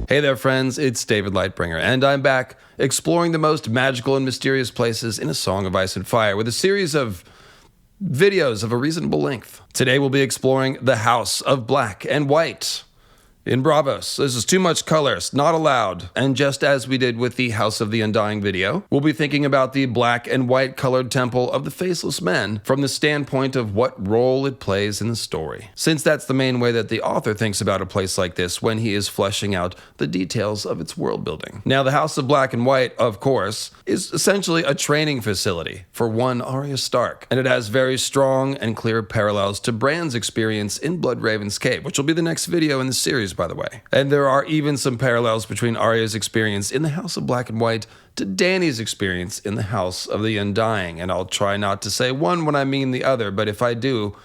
Hey there, friends, it's David Lightbringer, and I'm back exploring the most magical and mysterious places in A Song of Ice and Fire with a series of videos of a reasonable length. Today we'll be exploring the House of Black and White in Bravos. This is too much colors, not allowed. And just as we did with the House of the Undying video, we'll be thinking about the black and white colored temple of the Faceless Men from the standpoint of what role it plays in the story. Since that's the main way that the author thinks about a place like this when he is fleshing out the details of its world building. Now, the House of Black and White, of course, is essentially a training facility for one Arya Stark, and it has very strong and clear parallels to Bran's experience in Bloodraven's Cave, which will be the next video in the series, by the way. And there are even some parallels between Arya's experience in the House of Black and White to Dany's experience in the House of the Undying, and I'll try not to say one when I mean the other, but if I do,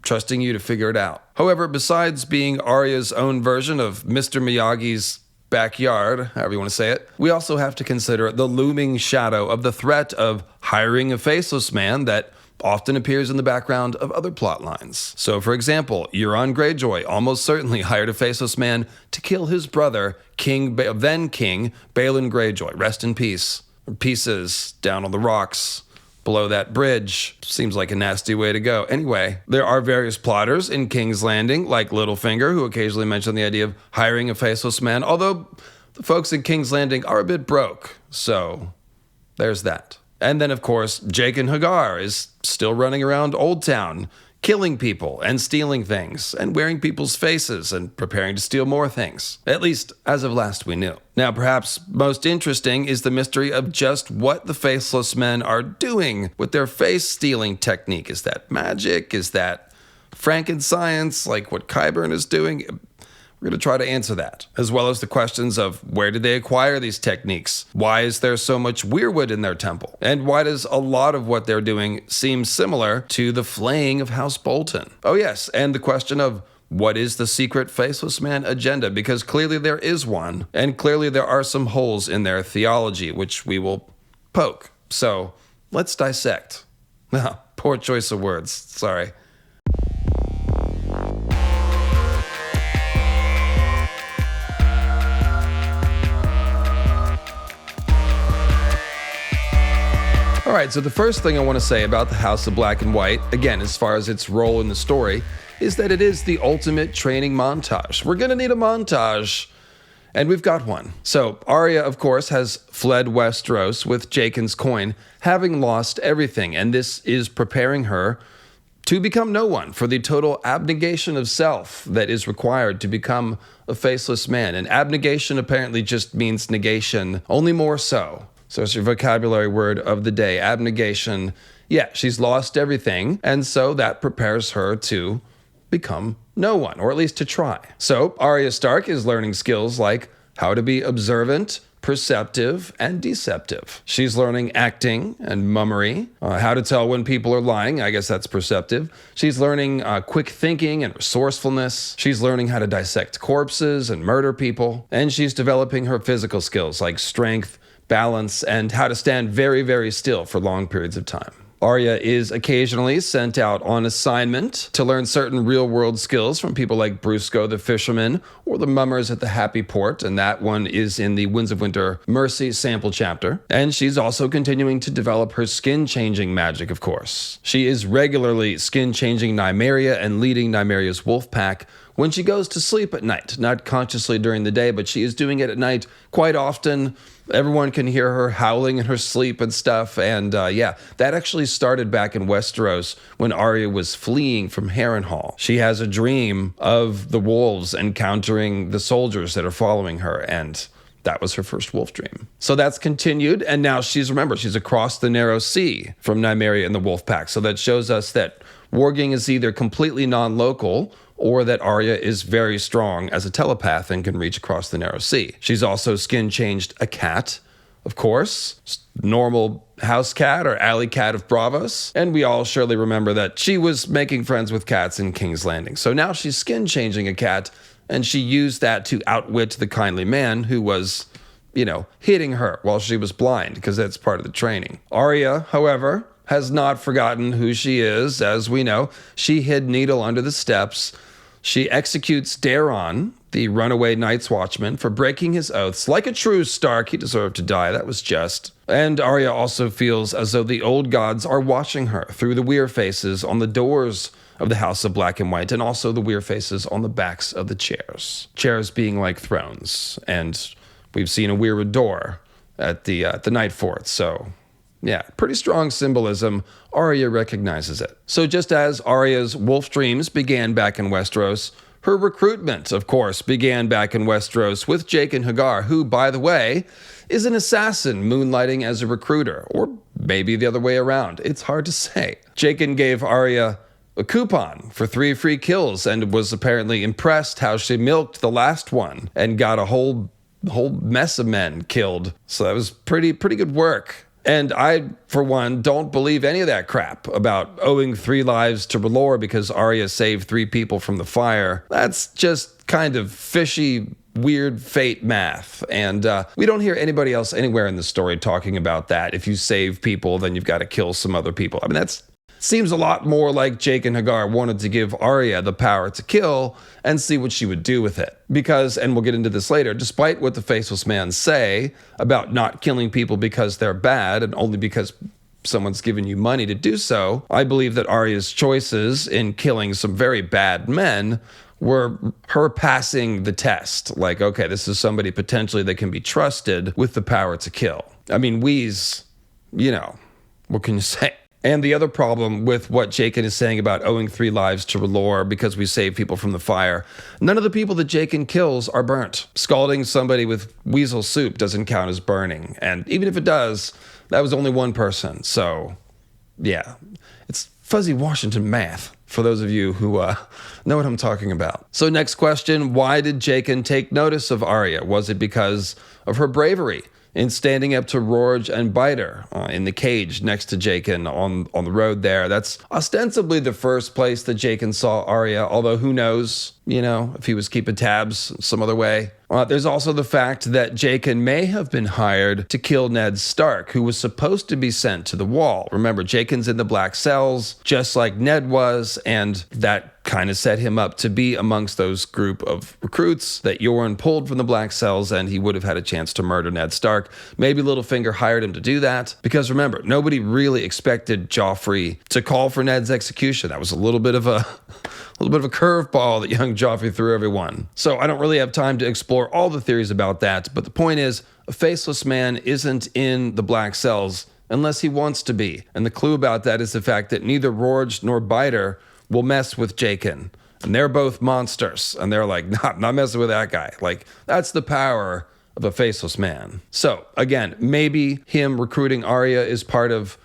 trusting you to figure it out. However, besides being Arya's own version of Mr. Miyagi's backyard, however you want to say it, we also have to consider the looming shadow of the threat of hiring a faceless man that often appears in the background of other plot lines. So, for example, Euron Greyjoy almost certainly hired a faceless man to kill his brother, then King Balon Greyjoy. Rest in peace. Pieces down on the rocks below that bridge. Seems like a nasty way to go. Anyway, there are various plotters in King's Landing, like Littlefinger, who occasionally mention the idea of hiring a faceless man, although the folks in King's Landing are a bit broke. So, there's that. And then, of course, Jacen Hagar is still running around Old Town, killing people and stealing things and wearing people's faces and preparing to steal more things. At least, as of last we knew. Now, perhaps most interesting is the mystery of just what the Faceless Men are doing with their face-stealing technique. Is that magic? Is that Frankenscience, like what Qyburn is doing? We're going to try to answer that, as well as the questions of where did they acquire these techniques? Why is there so much weirwood in their temple? And why does a lot of what they're doing seem similar to the flaying of House Bolton? Oh yes, and the question of what is the secret Faceless Man agenda? Because clearly there is one, and clearly there are some holes in their theology, which we will poke. So let's dissect. Poor choice of words, sorry. All right, so the first thing I want to say about the House of Black and White, again, as far as its role in the story, is that it is the ultimate training montage. We're going to need a montage, and we've got one. So Arya, of course, has fled Westeros with Jacen's coin, having lost everything, and this is preparing her to become no one for the total abnegation of self that is required to become a faceless man. And abnegation apparently just means negation, only more so. So it's your vocabulary word of the day, abnegation. Yeah, she's lost everything, and so that prepares her to become no one, or at least to try. So Arya Stark is learning skills like how to be observant, perceptive, and deceptive. She's learning acting and mummery, how to tell when people are lying. I guess that's perceptive. She's learning quick thinking and resourcefulness. She's learning how to dissect corpses and murder people. And she's developing her physical skills like strength, balance, and how to stand very, very still for long periods of time. Arya is occasionally sent out on assignment to learn certain real-world skills from people like Brusco the Fisherman or the mummers at the Happy Port, and that one is in the Winds of Winter Mercy sample chapter. And she's also continuing to develop her skin-changing magic, of course. She is regularly skin-changing Nymeria and leading Nymeria's wolf pack when she goes to sleep at night, not consciously during the day, but she is doing it at night quite often. Everyone can hear her howling in her sleep and stuff, and that actually started back in Westeros when Arya was fleeing from Harrenhal. She has a dream of the wolves encountering the soldiers that are following her, and that was her first wolf dream. So that's continued, and now she's across the narrow sea from Nymeria and the wolf pack, so that shows us that warging is either completely non-local or that Arya is very strong as a telepath and can reach across the narrow sea. She's also skin-changed a cat, of course, normal house cat or alley cat of Bravos, and we all surely remember that she was making friends with cats in King's Landing. So now she's skin-changing a cat, and she used that to outwit the kindly man who was, hitting her while she was blind, because that's part of the training. Arya, however, has not forgotten who she is. As we know, she hid Needle under the steps. She executes Daeron, the runaway Night's Watchman, for breaking his oaths. Like a true Stark, he deserved to die. That was just. And Arya also feels as though the old gods are watching her through the weir faces on the doors of the House of Black and White, and also the weir faces on the backs of the chairs. Chairs being like thrones. And we've seen a weirwood door at the Night Fort, so yeah, pretty strong symbolism. Arya recognizes it. So just as Arya's wolf dreams began back in Westeros, her recruitment, of course, began back in Westeros with Jacen and Hagar, who, by the way, is an assassin moonlighting as a recruiter, or maybe the other way around. It's hard to say. Jacen gave Arya a coupon for 3 free kills and was apparently impressed how she milked the last one and got a whole mess of men killed. So that was pretty good work. And I, for one, don't believe any of that crap about owing 3 lives to R'hllor because Arya saved 3 people from the fire. That's just kind of fishy, weird fate math. And we don't hear anybody else anywhere in the story talking about that. If you save people, then you've got to kill some other people. I mean, that seems a lot more like Jacen and Hagar wanted to give Arya the power to kill and see what she would do with it. Because, and we'll get into this later, despite what the Faceless Men say about not killing people because they're bad and only because someone's given you money to do so, I believe that Arya's choices in killing some very bad men were her passing the test. Like, okay, this is somebody potentially that can be trusted with the power to kill. I mean, Weeze, what can you say? And the other problem with what Jacen is saying about owing 3 lives to R'hllor because we save people from the fire, none of the people that Jacen kills are burnt. Scalding somebody with weasel soup doesn't count as burning. And even if it does, that was only one person. So, yeah, it's fuzzy Washington math for those of you who know what I'm talking about. So next question, why did Jacen take notice of Arya? Was it because of her bravery in standing up to Rorge and Biter in the cage next to Jacen on the road there? That's ostensibly the first place that Jacen saw Arya, although who knows, if he was keeping tabs some other way. There's also the fact that Jacen may have been hired to kill Ned Stark, who was supposed to be sent to the Wall. Remember, Jacen's in the Black Cells, just like Ned was, and that kind of set him up to be amongst those group of recruits that Yoren pulled from the Black Cells, and he would have had a chance to murder Ned Stark. Maybe Littlefinger hired him to do that, because remember, nobody really expected Joffrey to call for Ned's execution. That was a little bit of a curveball that young Joffrey threw everyone. So I don't really have time to explore all the theories about that, but the point is, a Faceless Man isn't in the Black Cells unless he wants to be. And the clue about that is the fact that neither Rorge nor Biter will mess with Jacen. And they're both monsters. And they're like, not messing with that guy. Like, that's the power of a Faceless Man. So, again, maybe him recruiting Arya is part of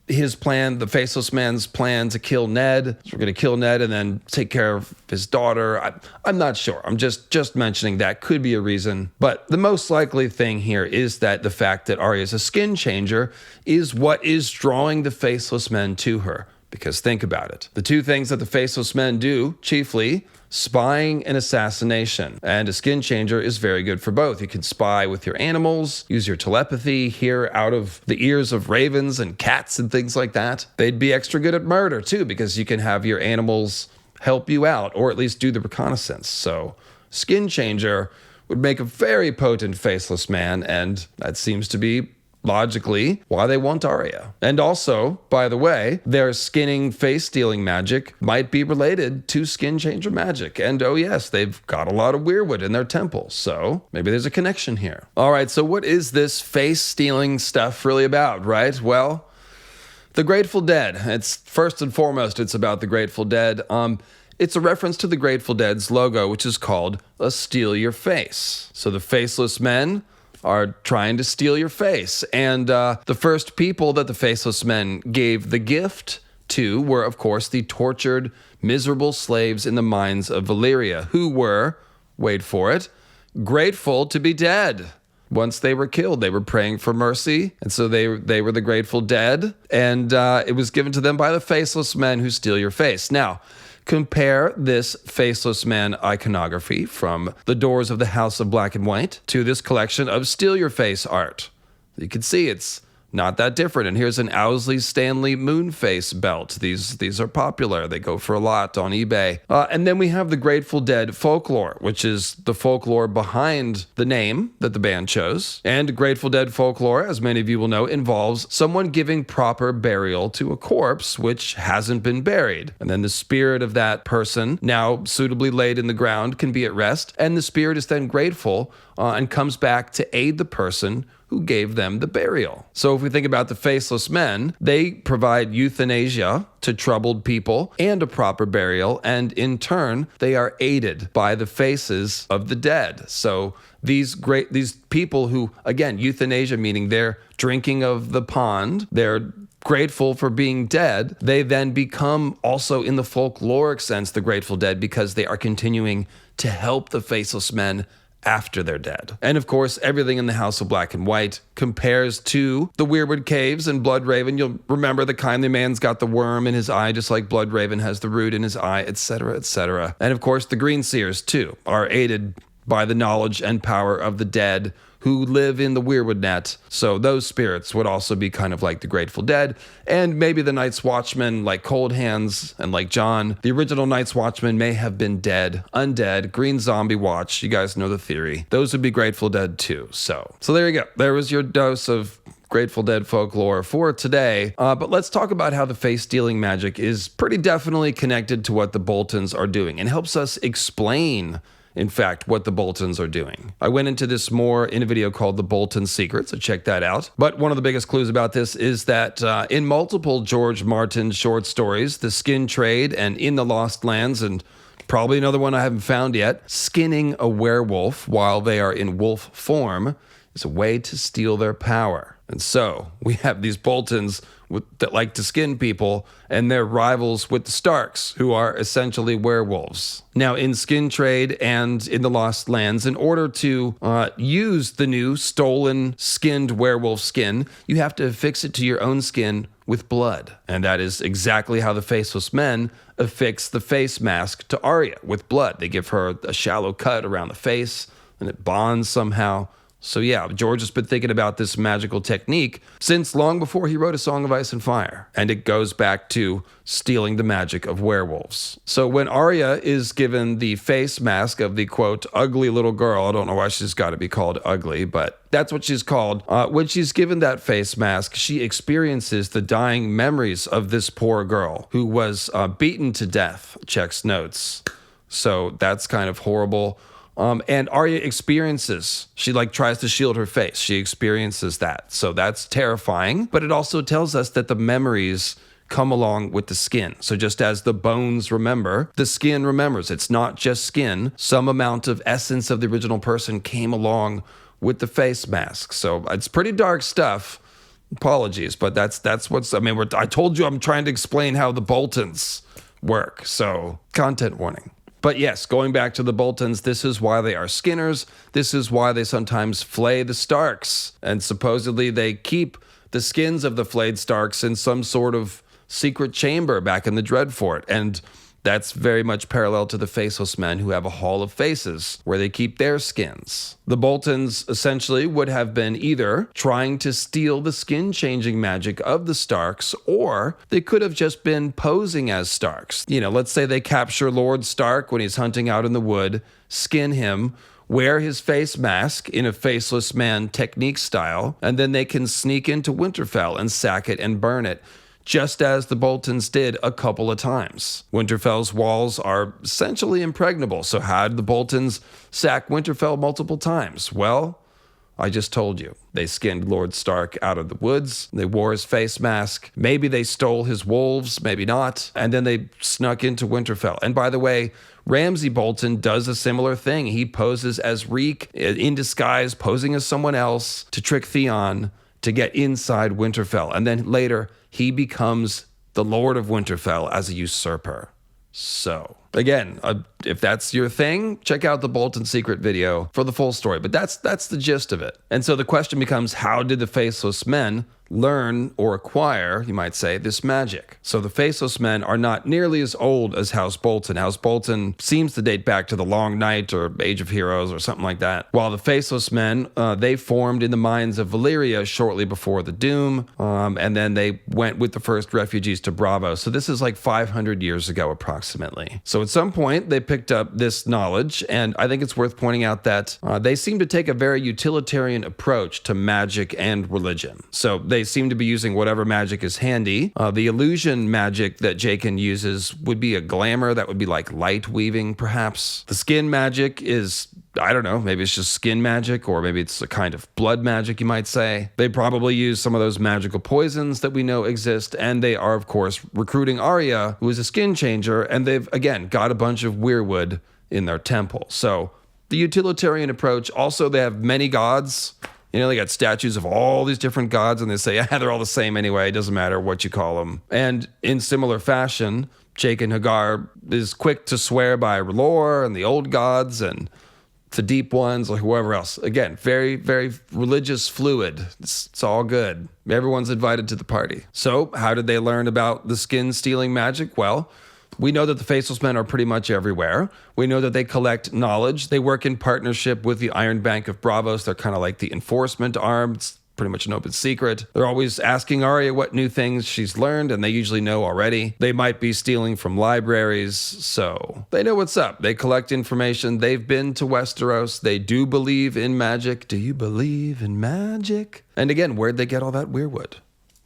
his plan, the Faceless Man's plan to kill Ned. So we're going to kill Ned and then take care of his daughter. I'm not sure. I'm just mentioning that could be a reason. But the most likely thing here is that the fact that Arya is a skin changer is what is drawing the Faceless Men to her. Because think about it. The 2 things that the Faceless Men do, chiefly, spying and assassination. And a skin changer is very good for both. You can spy with your animals, use your telepathy, hear out of the ears of ravens and cats and things like that. They'd be extra good at murder, too, because you can have your animals help you out, or at least do the reconnaissance. So, skin changer would make a very potent Faceless Man, and that seems to be logically why they want Arya. And also, by the way, their skinning, face-stealing magic might be related to skin changer magic. And oh yes, they've got a lot of weirwood in their temples, so maybe there's a connection here. All right, so what is this face-stealing stuff really about, right? Well, the Grateful Dead. It's first and foremost, it's about the Grateful Dead. It's a reference to the Grateful Dead's logo, which is called a steal your face. So the Faceless Men are trying to steal your face. And the first people that the Faceless Men gave the gift to were, of course, the tortured, miserable slaves in the mines of Valyria, who were, wait for it, grateful to be dead. Once they were killed, they were praying for mercy, and so they were the Grateful Dead, and it was given to them by the Faceless Men who steal your face. Now, compare this Faceless Man iconography from the doors of the House of Black and White to this collection of Steal Your Face art. You can see it's not that different. And here's an Owsley Stanley Moonface belt. These are popular. They go for a lot on eBay. And then we have the Grateful Dead folklore, which is the folklore behind the name that the band chose. And Grateful Dead folklore, as many of you will know, involves someone giving proper burial to a corpse which hasn't been buried. And then the spirit of that person, now suitably laid in the ground, can be at rest. And the spirit is then grateful and comes back to aid the person who gave them the burial. So if we think about the Faceless Men, they provide euthanasia to troubled people and a proper burial, and in turn, they are aided by the faces of the dead. So these people who, again, euthanasia meaning they're drinking of the pond, they're grateful for being dead, they then become also in the folkloric sense the Grateful Dead because they are continuing to help the Faceless Men after they're dead. And of course, everything in the House of Black and White compares to the Weirwood Caves and Bloodraven. You'll remember the kindly man's got the worm in his eye, just like Bloodraven has the root in his eye, etc., etc. And of course, the Green Seers, too, are aided by the knowledge and power of the dead who live in the Weirwood net. So those spirits would also be kind of like the Grateful Dead. And maybe the Night's Watchmen, like Cold Hands and like John. The original Night's Watchmen may have been dead, undead, Green Zombie Watch. You guys know the theory. Those would be Grateful Dead too. So there you go. There was your dose of Grateful Dead folklore for today. But let's talk about how the face-stealing magic is pretty definitely connected to what the Boltons are doing and helps us explain, in fact, what the Boltons are doing. I went into this more in a video called The Bolton Secret, so check that out. But one of the biggest clues about this is that in multiple George Martin short stories, The Skin Trade and In the Lost Lands, and probably another one I haven't found yet, skinning a werewolf while they are in wolf form is a way to steal their power. And so we have these Boltons that like to skin people, and they're rivals with the Starks, who are essentially werewolves. Now, in Skin Trade and in the Lost Lands, in order to use the new stolen skinned werewolf skin, you have to affix it to your own skin with blood. And that is exactly how the Faceless Men affix the face mask to Arya, with blood. They give her a shallow cut around the face, and it bonds somehow. So yeah, George has been thinking about this magical technique since long before he wrote A Song of Ice and Fire, and it goes back to stealing the magic of werewolves. So when Arya is given the face mask of the, quote, ugly little girl, I don't know why she's got to be called ugly, but that's what she's called. When she's given that face mask, she experiences the dying memories of this poor girl who was beaten to death, checks notes. So that's kind of horrible. And Arya experiences, she tries to shield her face. She experiences that. So that's terrifying. But it also tells us that the memories come along with the skin. So just as the bones remember, the skin remembers. It's not just skin. Some amount of essence of the original person came along with the face mask. So it's pretty dark stuff. Apologies, but that's what's, I told you I'm trying to explain how the Boltons work. So content warning. But yes, going back to the Boltons, this is why they are skinners. This is why they sometimes flay the Starks. And supposedly they keep the skins of the flayed Starks in some sort of secret chamber back in the Dreadfort. And that's very much parallel to the Faceless Men, who have a Hall of Faces where they keep their skins. The Boltons essentially would have been either trying to steal the skin-changing magic of the Starks, or they could have just been posing as Starks. Let's say they capture Lord Stark when he's hunting out in the wood, skin him, wear his face mask in a Faceless Man technique style, and then they can sneak into Winterfell and sack it and burn it, just as the Boltons did a couple of times. Winterfell's walls are essentially impregnable, so how did the Boltons sack Winterfell multiple times? Well, I just told you. They skinned Lord Stark out of the woods, they wore his face mask, maybe they stole his wolves, maybe not, and then they snuck into Winterfell. And by the way, Ramsay Bolton does a similar thing. He poses as Reek in disguise, posing as someone else to trick Theon to get inside Winterfell. And then later, he becomes the Lord of Winterfell as a usurper. So, again, if that's your thing, check out the Bolton Secret video for the full story. But that's the gist of it. And so the question becomes, how did the Faceless Men learn or acquire, you might say, this magic. So the Faceless Men are not nearly as old as House Bolton. House Bolton seems to date back to the Long Night or Age of Heroes or something like that. While the Faceless Men, they formed in the mines of Valyria shortly before the Doom, and then they went with the first refugees to Bravo. So this is like 500 years ago approximately. So at some point they picked up this knowledge, and I think it's worth pointing out that they seem to take a very utilitarian approach to magic and religion. So they seem to be using whatever magic is handy. The illusion magic that Jacen uses would be a glamour that would be like light weaving, perhaps. The skin magic is, I don't know, maybe it's just skin magic, or maybe it's a kind of blood magic, you might say. They probably use some of those magical poisons that we know exist, and they are, of course, recruiting Arya, who is a skin changer, and they've, again, got a bunch of weirwood in their temple. So the utilitarian approach. Also, they have many gods. You know, they got statues of all these different gods, and they say, yeah, they're all the same anyway. It doesn't matter what you call them. And in similar fashion, Jacen Hagar is quick to swear by Lore and the old gods and the deep ones or whoever else. Again, very, very religious fluid. It's all good. Everyone's invited to the party. So how did they learn about the skin stealing magic? Well, we know that the Faceless Men are pretty much everywhere. We know that they collect knowledge. They work in partnership with the Iron Bank of Bravos. They're kind of like the enforcement arm. It's pretty much an open secret. They're always asking Arya what new things she's learned, and they usually know already. They might be stealing from libraries, so they know what's up. They collect information. They've been to Westeros. They do believe in magic. Do you believe in magic? And again, where'd they get all that weirwood?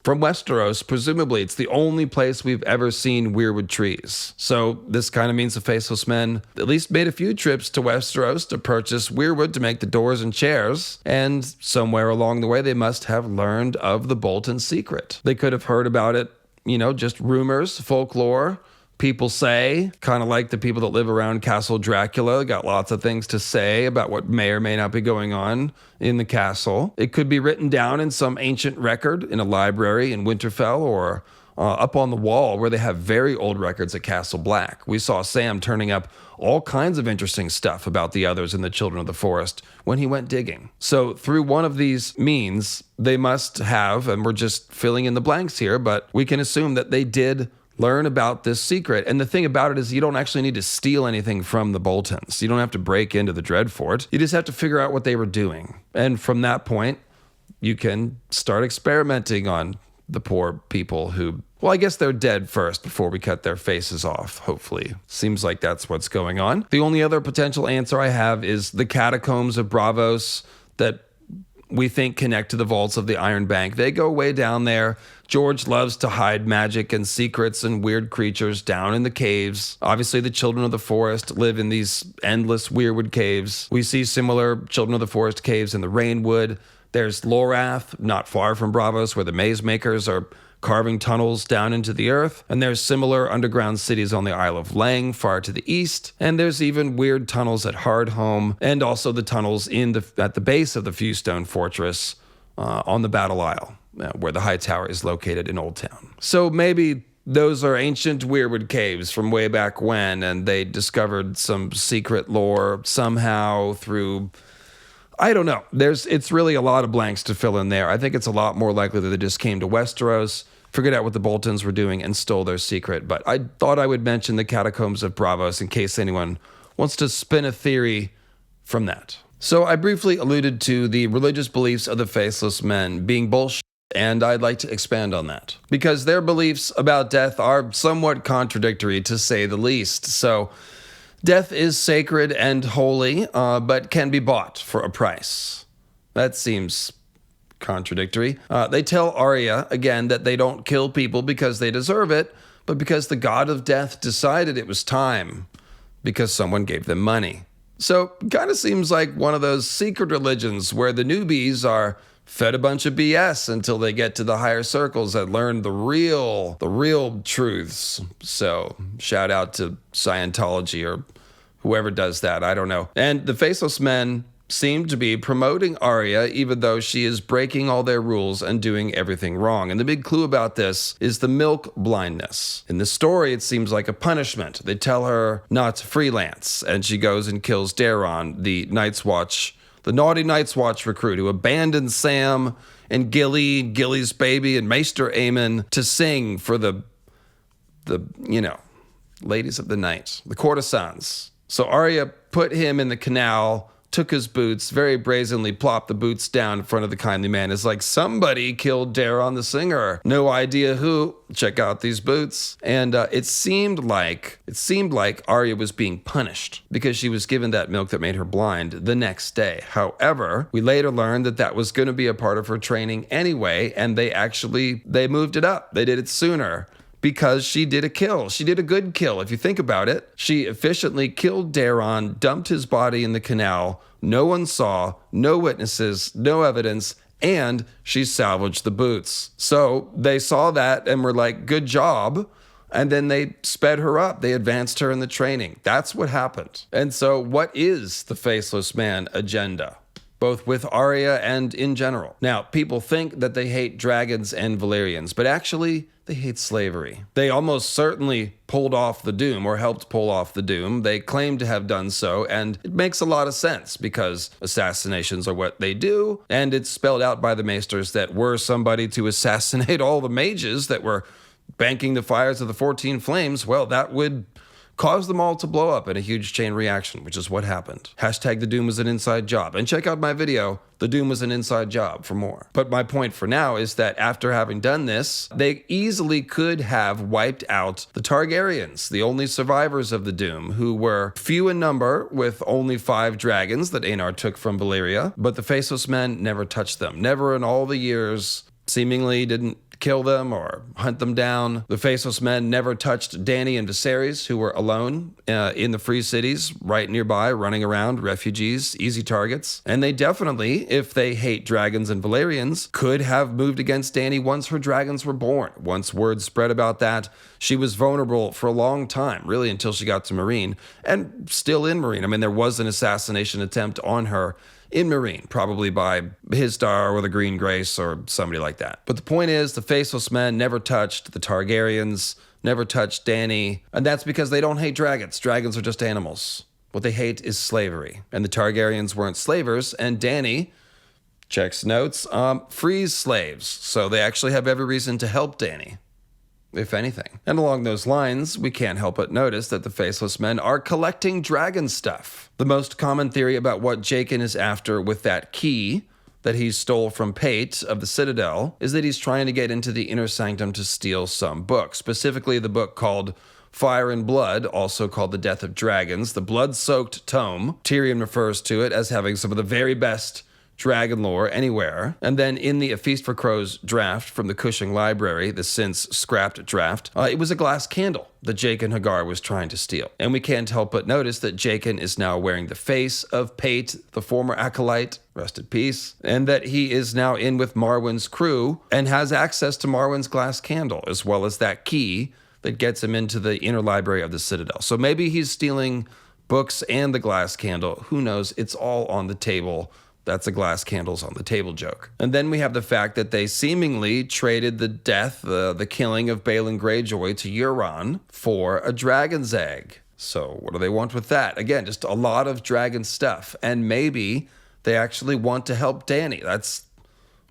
From Westeros. Presumably, it's the only place we've ever seen weirwood trees. So this kind of means the Faceless Men at least made a few trips to Westeros to purchase weirwood to make the doors and chairs, and somewhere along the way they must have learned of the Bolton secret. They could have heard about it, you know, just rumors, folklore. People say, kind of like the people that live around Castle Dracula, got lots of things to say about what may or may not be going on in the castle. It could be written down in some ancient record in a library in Winterfell, or up on the wall where they have very old records at Castle Black. We saw Sam turning up all kinds of interesting stuff about the others in the Children of the Forest when he went digging. So through one of these means, they must have, and we're just filling in the blanks here, but we can assume that they did learn about this secret. And the thing about it is you don't actually need to steal anything from the Boltons. You don't have to break into the Dreadfort. You just have to figure out what they were doing. And from that point, you can start experimenting on the poor people who, well, I guess they're dead first before we cut their faces off, hopefully. Seems like that's what's going on. The only other potential answer I have is the catacombs of Bravos that we think connect to the vaults of the Iron Bank. They go way down there. George loves to hide magic and secrets and weird creatures down in the caves. Obviously, the Children of the Forest live in these endless weirwood caves. We see similar Children of the Forest caves in the Rainwood. There's Lorath, not far from Bravos, where the maze makers are carving tunnels down into the earth. And there's similar underground cities on the Isle of Lang, far to the east. And there's even weird tunnels at Hardhome, and also the tunnels at the base of the Fewstone Fortress on the Battle Isle, where the High Tower is located in Old Town. So maybe those are ancient weirwood caves from way back when, and they discovered some secret lore somehow through, I don't know. It's really a lot of blanks to fill in there. I think it's a lot more likely that they just came to Westeros, figured out what the Boltons were doing, and stole their secret. But I thought I would mention the catacombs of Bravos in case anyone wants to spin a theory from that. So I briefly alluded to the religious beliefs of the Faceless Men being bullshit, and I'd like to expand on that. Because their beliefs about death are somewhat contradictory, to say the least. So death is sacred and holy, but can be bought for a price. That seems contradictory. They tell Arya, again, that they don't kill people because they deserve it, but because the god of death decided it was time, because someone gave them money. So kind of seems like one of those secret religions where the newbies are fed a bunch of BS until they get to the higher circles and learn the real truths. So shout out to Scientology or whoever does that, I don't know. And the Faceless Men seem to be promoting Arya even though she is breaking all their rules and doing everything wrong. And the big clue about this is the milk blindness. In the story, it seems like a punishment. They tell her not to freelance, and she goes and kills Daeron, the Night's Watch the naughty Night's Watch recruit who abandoned Sam and Gilly, Gilly's baby, and Maester Aemon to sing for the ladies of the night, the courtesans. So Arya put him in the canal, took his boots, very brazenly plopped the boots down in front of the kindly man. It's like, somebody killed Daron the singer. No idea who. Check out these boots. And it seemed like Arya was being punished because she was given that milk that made her blind the next day. However, we later learned that that was going to be a part of her training anyway, and they moved it up. They did it sooner. Because she did a kill. She did a good kill, if you think about it. She efficiently killed Daron, dumped his body in the canal. No one saw, no witnesses, no evidence, and she salvaged the boots. So they saw that and were like, good job. And then they sped her up. They advanced her in the training. That's what happened. And so what is the Faceless Man agenda? Both with Arya and in general. Now, people think that they hate dragons and Valyrians, but actually, they hate slavery. They almost certainly pulled off the doom, or helped pull off the doom. They claim to have done so, and it makes a lot of sense because assassinations are what they do, and it's spelled out by the maesters that were somebody to assassinate all the mages that were banking the fires of the 14 flames, well, that would cause them all to blow up in a huge chain reaction, which is what happened. Hashtag the doom was an inside job. And check out my video, the doom was an inside job, for more. But my point for now is that after having done this, they easily could have wiped out the Targaryens, the only survivors of the doom, who were few in number with only 5 dragons that Aenar took from Valyria. But the Faceless Men never touched them. Never in all the years, seemingly didn't kill them or hunt them down. The Faceless Men never touched Dany and Viserys, who were alone in the free cities right nearby, running around, refugees, easy targets. And they definitely, if they hate dragons and Valyrians, could have moved against Dany once her dragons were born. Once word spread about that, she was vulnerable for a long time, really until she got to Meereen, and still in Meereen. I mean, there was an assassination attempt on her in Meereen, probably by Histar or the Green Grace or somebody like that. But the point is, the Faceless Men never touched the Targaryens, never touched Dany, and that's because they don't hate dragons. Dragons are just animals. What they hate is slavery. And the Targaryens weren't slavers, and Dany, checks notes, frees slaves. So they actually have every reason to help Dany, if anything. And along those lines, we can't help but notice that the Faceless Men are collecting dragon stuff. The most common theory about what Jacen is after with that key that he stole from Pate of the Citadel is that he's trying to get into the inner sanctum to steal some book, specifically the book called Fire and Blood, also called The Death of Dragons, the blood-soaked tome. Tyrion refers to it as having some of the very best dragon lore anywhere. And then in the A Feast for Crows draft from the Cushing Library, the since scrapped draft, it was a glass candle that Jacen Hagar was trying to steal. And we can't help but notice that Jacen is now wearing the face of Pate, the former acolyte, rest in peace, and that he is now in with Marwyn's crew and has access to Marwyn's glass candle, as well as that key that gets him into the inner library of the Citadel. So maybe he's stealing books and the glass candle. Who knows? It's all on the table. That's a glass candles on the table joke. And then we have the fact that they seemingly traded the death, the killing of Balon Greyjoy to Euron for a dragon's egg. So what do they want with that? Again, just a lot of dragon stuff. And maybe they actually want to help Dany. That's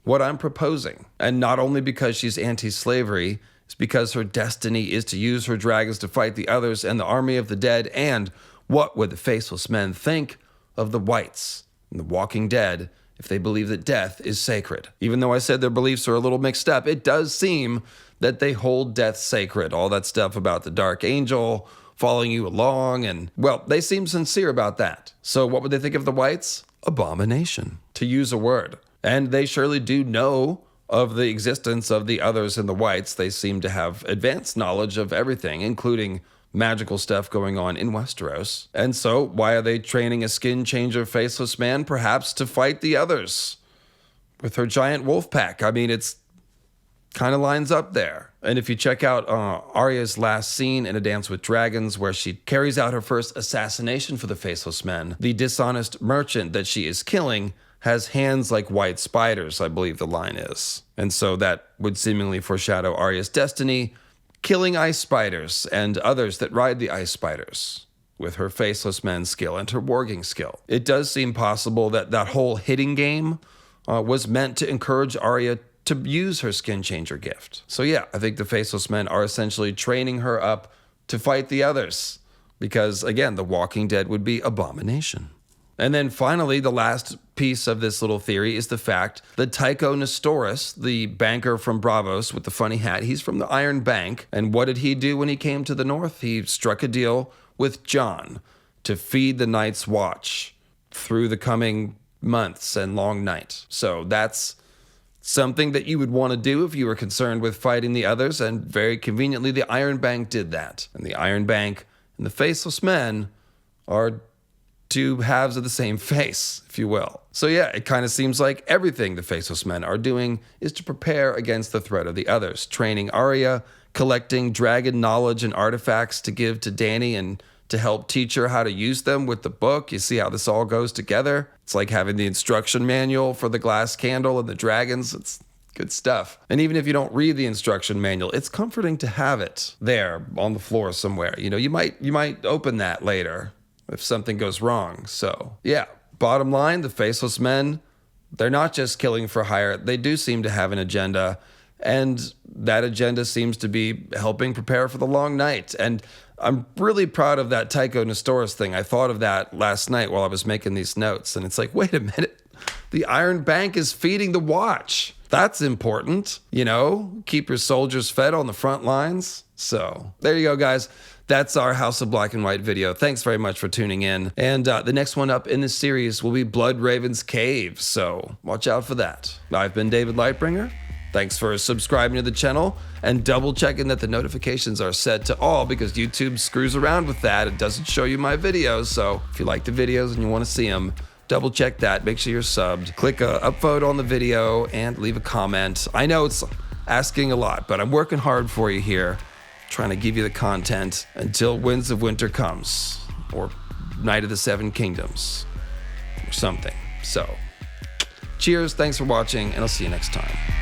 what I'm proposing. And not only because she's anti-slavery, it's because her destiny is to use her dragons to fight the others and the army of the dead. And what would the Faceless Men think of the Whites and the Walking Dead if they believe that death is sacred? Even though I said their beliefs are a little mixed up, it does seem that they hold death sacred. All that stuff about the Dark Angel following you along, and, well, they seem sincere about that. So what would they think of the Whites? Abomination, to use a word. And they surely do know of the existence of the others in the Whites. They seem to have advanced knowledge of everything, including magical stuff going on in Westeros. And so, why are they training a skin changer Faceless Man? Perhaps to fight the others with her giant wolf pack. I mean, it's kind of lines up there. And if you check out Arya's last scene in A Dance with Dragons, where she carries out her first assassination for the Faceless Men, the dishonest merchant that she is killing has hands like white spiders, I believe the line is. And so that would seemingly foreshadow Arya's destiny, killing ice spiders and others that ride the ice spiders. with her Faceless Men skill and her warging skill. It does seem possible that that whole hitting game was meant to encourage Arya to use her skin changer gift. So yeah, I think the Faceless Men are essentially training her up to fight the others, because again, the Walking Dead would be abomination. And then finally, the last piece of this little theory is the fact that Tycho Nestoris, the banker from Bravos with the funny hat, he's from the Iron Bank. And what did he do when he came to the North? He struck a deal with Jon to feed the Night's Watch through the coming months and long night. So that's something that you would want to do if you were concerned with fighting the others. And very conveniently, the Iron Bank did that. And the Iron Bank and the Faceless Men are two halves of the same face, if you will. So yeah, it kind of seems like everything the Faceless Men are doing is to prepare against the threat of the others. Training Arya, collecting dragon knowledge and artifacts to give to Dany and to help teach her how to use them with the book. You see how this all goes together? It's like having the instruction manual for the glass candle and the dragons. It's good stuff. And even if you don't read the instruction manual, it's comforting to have it there on the floor somewhere. You know, you might open that later if something goes wrong. So yeah, bottom line, the Faceless Men, they're not just killing for hire. They do seem to have an agenda, and that agenda seems to be helping prepare for the long night. And I'm really proud of that Tycho Nestoris thing. I thought of that last night while I was making these notes, and it's like, wait a minute, the Iron Bank is feeding the Watch. That's important, you know, keep your soldiers fed on the front lines. So there you go, guys. That's our House of Black and White video. Thanks very much for tuning in. And the next one up in this series will be Bloodraven's Cave, so watch out for that. I've been David Lightbringer. Thanks for subscribing to the channel and double checking that the notifications are set to all, because YouTube screws around with that. It doesn't show you my videos, so if you like the videos and you want to see them, double check that. Make sure you're subbed. Click a upvote on the video and leave a comment. I know it's asking a lot, but I'm working hard for you here, trying to give you the content until Winds of Winter comes, or Night of the Seven Kingdoms, or something. So, cheers, thanks for watching, and I'll see you next time.